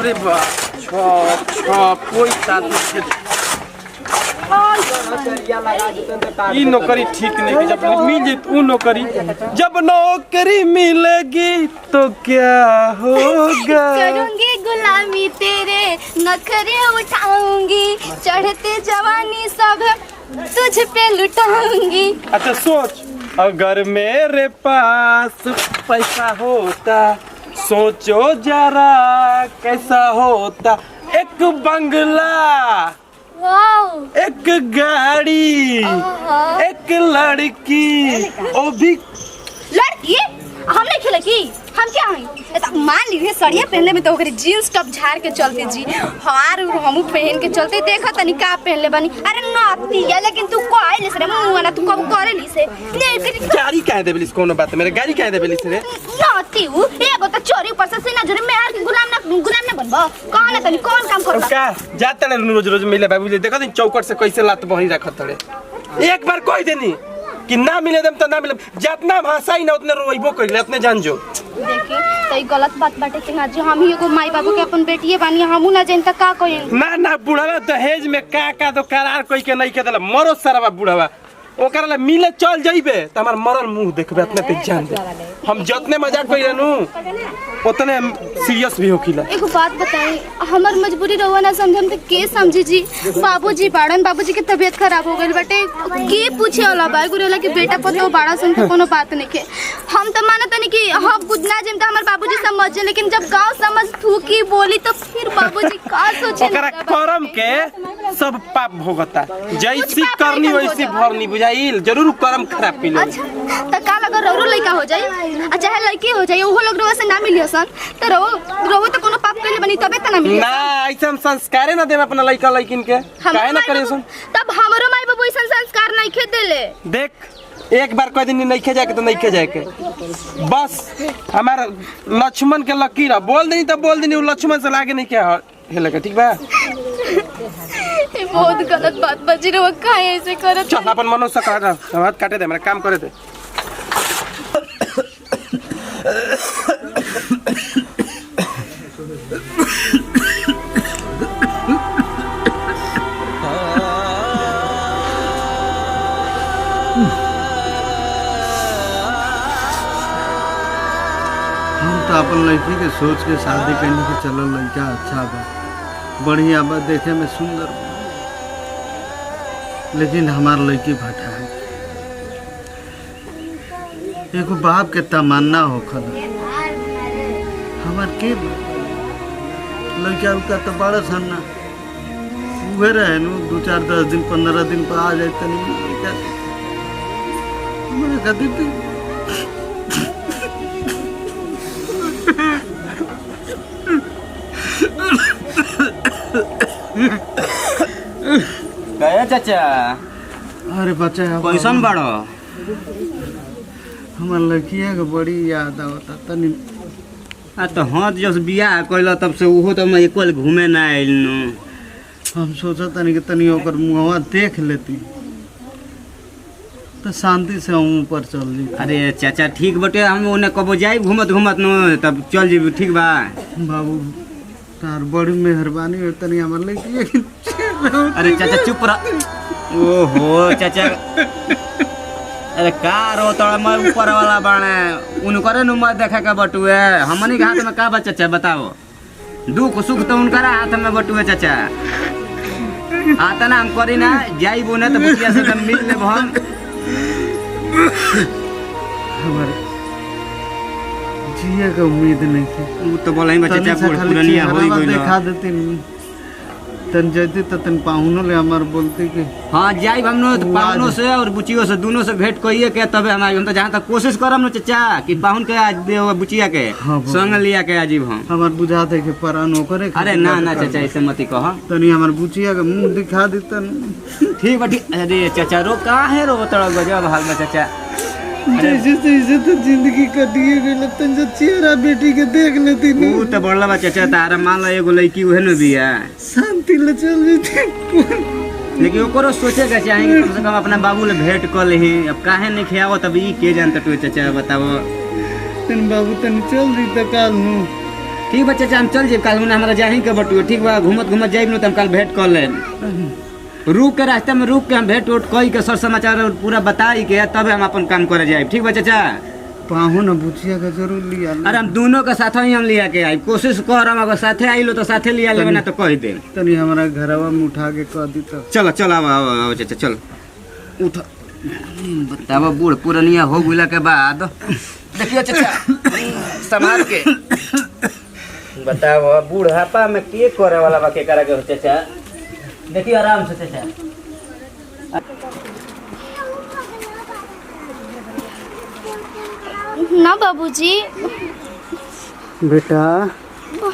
रे बाप छप छप कोई साथ ई नौकरी ठीक नहीं कि जब मिल जाए वो नौकरी जब नौकरी मिलेगी तो क्या होगा करूंगी गुलामी तेरे नखरे उठाऊंगी चढ़ते जवानी सब तुझ पे लुटाऊंगी। अच्छा सोच अगर मेरे पास पैसा होता सोचो जरा कैसा होता एक बंगला वाओ एक गाड़ी एक लड़की वो भी लड़की हम नहीं खेले की हम क्या हैं मान लीजिए सड़िया पहनले में तो ओकरे जींस टॉप झाड़ के चलते जी हार हमू पहन के चलते देखा तनी का पहनले बनी अरे नाती है लेकिन तू को आइले से मुंह ना तू कब करे ली से नहीं फिर गाड़ी काहे देबलिस कोनो बात मेरे गाड़ी काहे देबलिस रे नाती हूं एगो तो चोरी ऊपर से सीना जोरे मेहर के गुलाम ना बनबो कौन है तनी कौन काम करबा का जाते रे रोज रोज मिले बाबू देखो दिन चौकट से कैसे लात बही रखत तड़े एक बार कोई देनी कि ना मिले दम तो ना मिले जितना भाषा ही ना उतने रोइबो कइले अपने जान जो देखी तो गलत बात बाटे कि ना जो हम ही एगो माई बाबू के अपन बेटिए बानी हमू ना जान त का कोई ना बुढ़ावा दहेज में का तो करार कोई के नहीं के दला मरो सरवा बुढ़ावा ओकरा ला मिले चल जइबे त हमर मरल मुंह देखबे अपने पे जान दे हम जतने मजाक कइले नु उतने सीरियस भी होखिला। एगो बात बताई हमर मजबूरी रहुआ ना समझम त के समझी जी बाबूजी बाड़न बाबूजी के तबीयत खराब हो गइल बाटे के पूछे वाला बा गुरेला कि बेटा पतो बाड़ा सन त कोनो बात नहीं के हम त मानत नहीं कि हम खुद ना जिम त हमर बाबूजी समझ लेकिन जब गांव समझ थूकी बोली तो फिर बाबूजी का सोचे ओकरा करम के सब पाप भोगता जैसी करनी वैसी भरनी बुझाइल जरूर करम खराब कइले। अच्छा त का लगा रौरो लइका हो जाई अच्छा है लड़की हो जाई ओहो लोग रवा से ना मिलियो सन त रहो तो कोनो पाप कइले बनी तबे त ना मिलियो ना ऐसा हम संस्कारे ना देम अपना लइका लइकिन के काहे ना करियो सन तब हमरो माई बाबू ऐसा संस्कार नहीं खे देले देख एक बार कोई दिन नहीं खे जाके तो नहीं खे जाके बस हमारा लक्ष्मण के लकीर बोल देनी तो बोल देनी लक्ष्मण से लागे नहीं क्या हेले का ठीक बा ये बहुत गलत बात बजी रे काहे ऐसे करत चल अपन मनो से काट हाथ काटे दे मेरा काम करे दे अपन लड़की के सोच के शादी करने के चलल लड़का अच्छा बा बढ़िया बा देखे में सुंदर बा लेकिन हमार लड़की भटा है एगो बाप के तमन्ना होखल हमार के लड़का उका तो बड़ा सन ना उहे रहे नु 2-4-10 दिन 15 दिन पर आ जाए तनी लड़का हमारे खातिर गया चाचा अरे बच्चा कैसन बड़ो हमार लड़किया के बड़ी याद आवता तनी आ तो हाँ जब बियाह कैल तब से उहो तो मैं एक घूमे ना आइल हम सोचा तनी कि तनी ओकर मुहवा देख लेती तो शांति से हम ऊपर चल जी। अरे चाचा ठीक बटे हम उन्हें कबो जाई घूमत घूमत नो तब चल जी ठीक बा बाबू तार बड़ी मेहरबानी हो तनी हमार लड़की अरे चाचा चुप रह ओहो चाचा अरे का रो तोड़ा मैं ऊपर वाला बाणे उनकरे नु मत देखा का बटुए हमनी के हाथ में का बा चाचा बताओ दुख सुख तो उनकरा हाथ में बटुए चाचा आता ना हम करी ना जाई बोने तो बुटिया से मिल ले हम हमारे जिया का उम्मीद नहीं थी वो तो बोला ही चाचा पुरानिया होई गइल देखा देती तन जदी त तन पाहुनो ले हमार बोलते कि हां जाई हमनो पाहुनो से और बुचियो से दोनों से भेंट कइए के तबे हम तो जहां तक कोशिश करम न चाचा कि पाहुन के आज दे बुचिया के संग लिया के आजीब हम हमार बुझाते कि परान ओकरे अरे ना ना चाचा ऐसे मत कह तनी हमार बुचिया के मुंह दिखा देतन ठीक बाटी अरे चाचा रो काहे रो तड़ा गजब हाल में चाचा जैसे तो जिंदगी कटिए गइल तन जो चेहरा बेटी के देख लेती ऊ तो बड़ला बा चाचा तारा मान लो एगो लड़की उहे न बिया शांति ले चल जेती लेकिन ओकरो सोचे के चाहेंगे कम से कम अपना बाबू ले भेंट कर लेही अब काहे नहीं खियावो तब ई के जानत तो चाचा बताओ तन बाबू तन चल दी त काल नु ठीक बा चाचा हम चल जेब काल में हमारा जाही के बटुए ठीक बा घूमत घूमत जाइब न त हम काल भेंट कर ले रुक के रास्ते में रुक के हम भेंट उठ कई के सर समाचार पूरा बताई के तब हम अपन काम करे जाइब ठीक बा चाचा पाहु न बुचिया के जरूर लिया अरे हम दोनों के साथ ही हम लिया के आई कोशिश कर हम अगर साथे आइलो तो साथे लिया लेबे ना तो कह दे तनी हमारा घरवा में उठा के कह दी तो चलो चलो आओ चाचा चलो उठ बतावा बूढ़ पुरनिया हो गइला के बाद देखियो चाचा संभाल के बताओ बूढ़ापा में के करे वाला बा के करे के चाचा देखियो आराम से चाचा ना बाबूजी। बेटा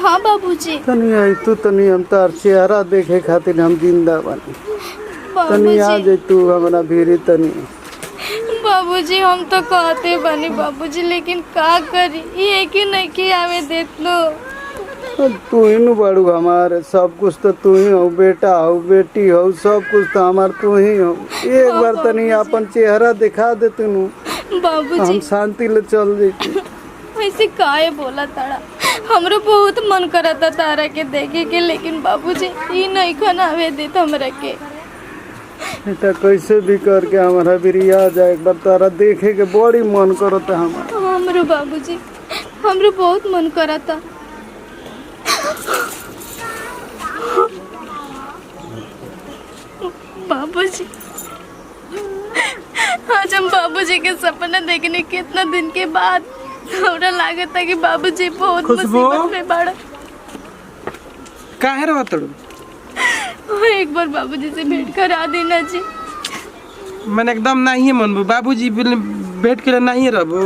हाँ बाबूजी। तनी आई तू तनी हम तार चेहरा देखे खातिर हम जिंदा बानी तनी आ बाबूजी जाई तू हमारा भीरी तनी बाबूजी हम तो कहते बनी बाबूजी लेकिन का करी ये कि नहीं कि आवे देख लो। तू ही नु बड़ू हमारे सब कुछ तो तू ही हो बेटा हो बेटी हो सब कुछ तो हमार तू ही हो एक बार तनी अपन चेहरा दिखा दे तू बाबूजी हम शांति ले चल जैती ऐसे काहे बोला तारा हमरो बहुत मन करता तारा के देखे के लेकिन बाबूजी ई नहीं खनावे देत हमरा के बेटा कैसे भी करके हमारा भी आ जाए एक बार तारा देखे के बड़ी मन करता हमारा हमरो बाबूजी हमरो बहुत मन करता बाबूजी आज हम बाबूजी के सपना देखने कितना दिन के बाद हमरा लागत है कि बाबूजी बहुत मुसीबत में पड़ा काहे रहत तड़ू एक बार बाबूजी से भेंट करा देना जी। मन एकदम नहीं मनबू बाबूजी भेंट के लिए नहीं रहबू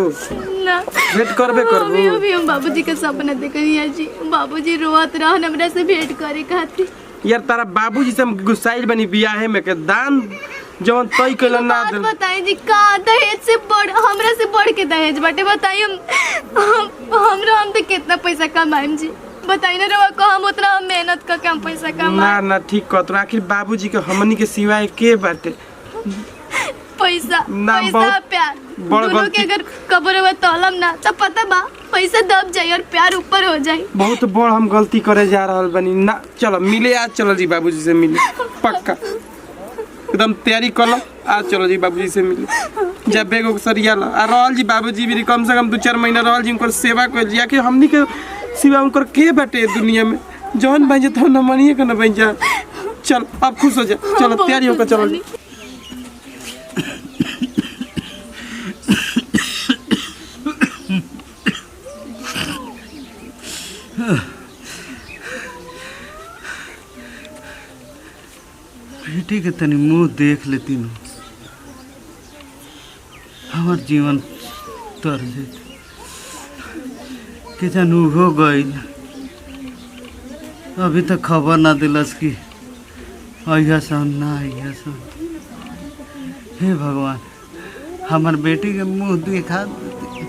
ना भेंट करबे करबू अभी हम बाबूजी के सपना देखनी जी बाबूजी रोत रहन हमरा से भेंट करे खातिर यार तारा बाबूजी से हम गुस्साइल बनी बियाहे में के दान जवन तय कइला ना दे बताई जी का दहेज से बढ़ हमरा से बढ़ के दहेज बाटे बताई हमरा हम तो कितना पैसा कमाएम जी बताई ना रवा को हम उतना मेहनत करके हम पैसा ना कमाएम ना ठीक कह तो आखिर बाबूजी के हमनी के सिवाय के बाटे पैसा ना, पैसा बहुत प्यार बड़ दोनों गलती। के अगर कबर में तौलम ना तो पता बा पैसा दब जाई और प्यार ऊपर हो जाई बहुत बड़ हम गलती करे जा रहल बनी ना चलो मिले आज चलो जी बाबूजी से मिले पक्का एकदम तैयारी कर लो आज चलो जी बाबूजी से मिले जब बेगो सरिया ला आ रहल जी बाबूजी भी कम से कम 2-4 महीना रहल जी उनकर सेवा कर लिया कि हमनी के सिवा उनकर के बाटे दुनिया में जौन बन जाता न मनिए के न बन जा चल अब खुश हो जा चलो तैयारी होकर चलो जी बेटी के तनी मुंह देख लेती न हमार जीवन तर जाते के जानू हो गई अभी तक खबर ना दिलस कि अहिया सन ना अहिया सन हे भगवान हमार बेटी के मुंह देखा देती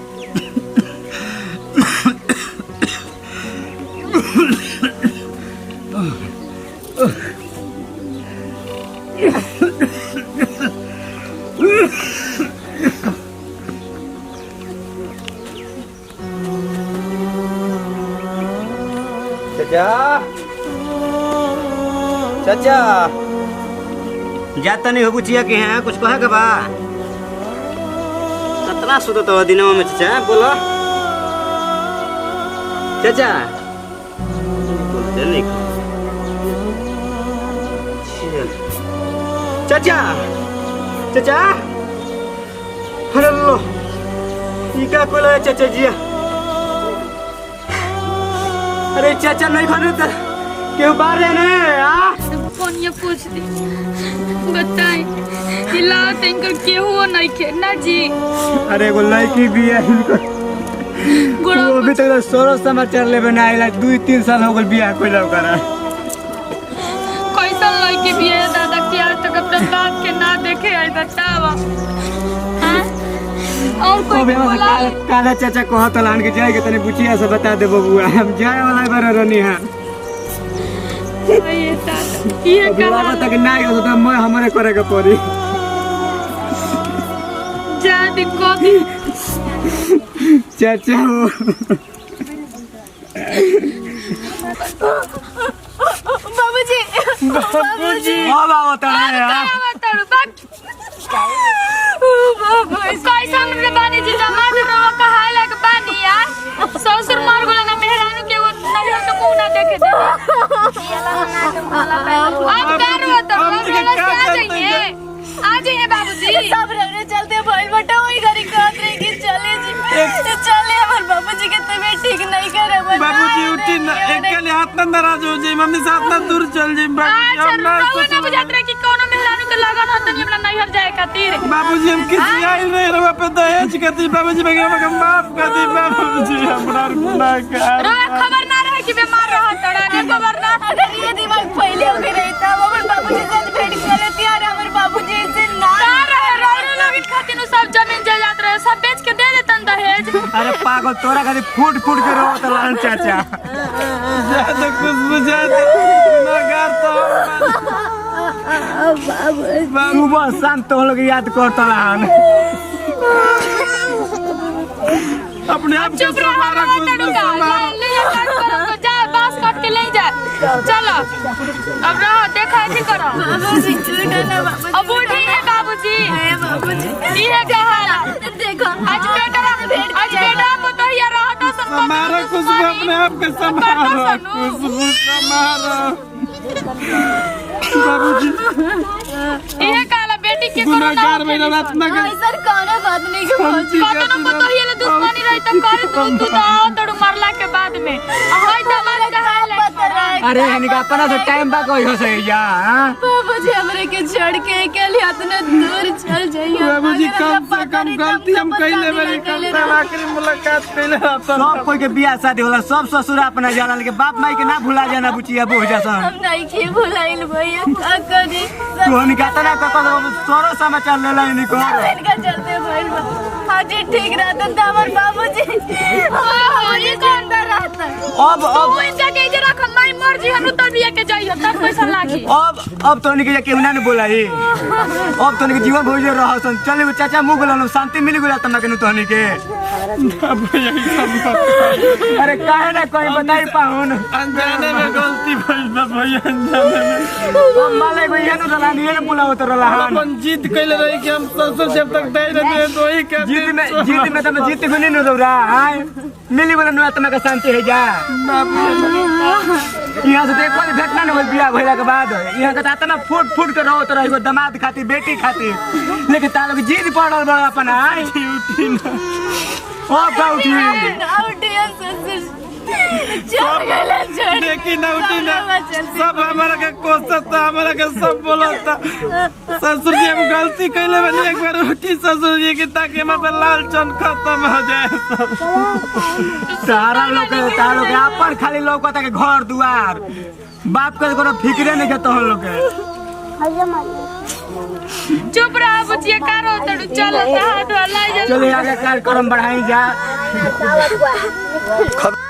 चाचा जाता नहीं हो बुचिया के हैं कुछ कहे के बा कितना सुतो तो दिनवा में चाचा बोलो चाचा बोलते नहीं चाचा चाचा अरे लो ये क्या कोला है चाचा जी अरे चाचा नहीं खाने तो क्यों बाहर है ना कौन ये पूछ दी बताए हिला टेंकर के हो नहीं के ना जी अरे वो लड़की भी है इनको वो अभी तक सोरो समाचार ले बना आइला 2-3 साल हो गए बियाह कोइला करा कैसा लड़की भी है दादा कि आज तक अपने बाप के ना देखे है बतावा हां और कोई बोला काला चाचा को हाथ लान के जाएगा तने बुचिया से बता दे बबुआ हम जाए वाला बार रहनी है ये दादा ये अभी कहा लागत तक ना हो तो मैं हमारे करे के पड़ी जादी को चाचा हो बाबूजी बाबूजी अब आवत है यार कैसा हमरे बानी जी दामाद रहो कहा लग बानी यार ससुर मार गोला ना मेहरानू के वो नजर तो मुंह ना देखे दे अब करो तो आ जाइए बाबूजी सब रहने चलते भाई बेटा वही घरी कहत रहे कि चले जी चले हमारे बाबूजी के तबीयत ठीक नहीं करे बाबूजी उठी ना एक के हाथ ना नाराज हो जाई मम्मी साथ ना दूर चल जाई बाबूजी अच्छा रोवा ना बुझात रहे कि कोनो मेहरानू के लगन हो तनी अपना नैहर जाए खातिर बाबूजी हम किसी आइल रहे रवा पे दहेज करती बाबूजी बगैर का माफ कर दी बाबूजी हमरा गुनाह कर रोवा खबर ना रहे कि बीमार रहा तड़ा ने खबर ना अगर ये दिमाग पहले हो गई रहता हमारे बाबूजी से भेंट कर लेती यार हमारे बाबूजी से ना रहे रोने लोग खातिर सब जमीन जायदाद रहे सब बेच के दे देतन दहेज अरे पागल तोरा खातिर फूट फूट के रो तो लान चाचा ज्यादा कुछ बुझाते गुनाहगार तो सुबह शाम तो लोग याद करता लान अपने आप चुप रहो हमारा कुछ ले जा काट करो जा बांस काट के ले जा चलो अब रहो देखा ऐसे करो बाबूजी झूठा ना बाबूजी अब उठी है बाबूजी बाबूजी ये क्या हाल है देखो आज बेटा पतोहिया रहा था सब हमारा कुछ भी अपने आप के संभालो कुछ भी संभालो बाबूजी ये काला बेटी के गुनाहगार मेरा रात ना कर सर कौनो बात नहीं के बाबूजी कतनो पतोहिया ले दुश्मनी रही त करे तू दाओ तड़ू मरला के बाद में हाय दमाद का हाल है अरे हनिका अपना से टाइम बा कोई हो सही जा बाबूजी हमरे के छोड़ के अकेले इतना दूर चल जाइए बाबूजी कम से कम गलती हम कइले बानी कम से आखिरी मुलाकात कइले रहता सब कोई के बियाह शादी होला सब ससुर अपना जाला लेके बाप माई के ना भुला जाना बुचिया बोह जासन हम नहीं के भुलाइल भैया का करी तू हनिका तना का तोरो समाचार ले लाई निको इनका चलते भइल हां जी ठीक रहता था हमार बाबूजी ये कौन रहता अब तू इनका के जे रख माई मर्जी हनु तबिया के जाइयो तब पैसा लागी अब तो निके केहू ना बोलाई अब तो निके जीवन भोज रहसन चले चाचा मुंह बोलन शांति मिल गेला तना के तो निके अरे काहे ना कोई बताई पाहुन अनजाने में गलती भइल बा भैया अनजाने में माले को ये नु रलानी ये बुलाओ तो रलाहन अपन जीत कइले रही कि हम ससुर जब तक दे रहे तो ही के जीत में तो मैं जीत गुनी न रौरा हाय मिली बोले नु आत्मा का शांति है जा यहाँ से देखो घटना न होई बियाह भइला के बाद यहाँ के आत्मा फूट फूट के रहो तो रही दामाद खातिर बेटी खातिर लेकिन तालो के जीत पड़ल बड़ा अपन हाय उठी ना ओ उठी देखी ना उठी ना सब हमारा के कोसत हमारा के सब बोलता ससुर जी हम गलती कइले बानी एक बार उठी ससुर जी की ताकि हम पे लालचन खत्म हो जाए तारा लोग के अपन खाली लौकता के घर दुआर बाप के कोनो फिक्रे नहीं के तोहन लोग के चुप रहा बुचिया कारो तड़ू चल हाथ वाला चले आगे कार्यक्रम बढ़ाई जा